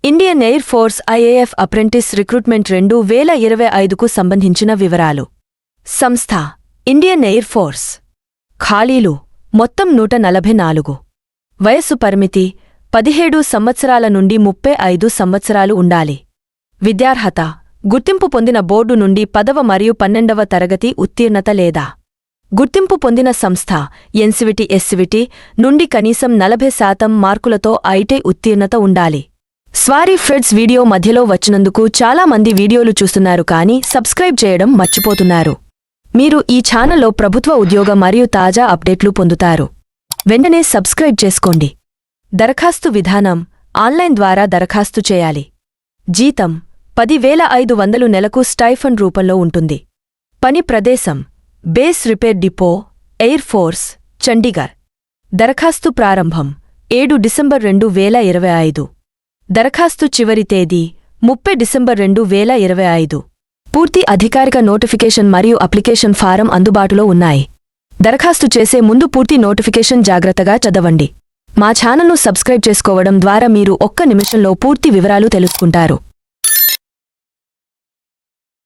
Indian Air Force IAF apprentice recruitment 2025కు సంబంధించిన వివరాలు. సంస్థ ఇండియన్ ఎయిర్ ఫోర్స్. ఖాళీలు మొత్తం 144. వయస్సు పరిమితి 17 సంవత్సరాల నుండి 35 సంవత్సరాలు ఉండాలి. విద్యార్హత గుర్తింపు పొందిన బోర్డు నుండి 10వ మరియు 12వ తరగతి ఉత్తీర్ణత లేదా గుర్తింపు పొందిన సంస్థ ఎన్సివిటి ఎస్సివిటి నుండి కనీసం 40% మార్కులతో ఐటీ ఉత్తీర్ణత ఉండాలి. సారీ ఫ్రెండ్స్, వీడియో మధ్యలో వచ్చినందుకు చాలా మంది వీడియోలు చూస్తున్నారు కానీ సబ్స్క్రైబ్ చేయడం మర్చిపోతున్నారు. మీరు ఈ ఛానల్లో ప్రభుత్వ ఉద్యోగ మరియు తాజా అప్డేట్లు పొందుతారు. వెంటనే సబ్స్క్రైబ్ చేసుకోండి. దరఖాస్తు విధానం ఆన్లైన్ ద్వారా దరఖాస్తు చేయాలి. జీతం 10,500 నెలకు స్టైఫండ్ రూపంలో ఉంటుంది. పని ప్రదేశం base repair depot, air force, Chandigarh. దరఖాస్తు ప్రారంభం 7 డిసెంబర్ 2025. దరఖాస్తు చివరి తేదీ 30 డిసెంబర్ 2025. పూర్తి అధికారిక నోటిఫికేషన్ మరియు అప్లికేషన్ ఫారం అందుబాటులో ఉన్నాయి. దరఖాస్తు చేసే ముందు పూర్తి నోటిఫికేషన్ జాగ్రత్తగా చదవండి. మా ఛానల్ను సబ్స్క్రైబ్ చేసుకోవడం ద్వారా మీరు ఒక్క నిమిషంలో పూర్తి వివరాలు తెలుసుకుంటారు.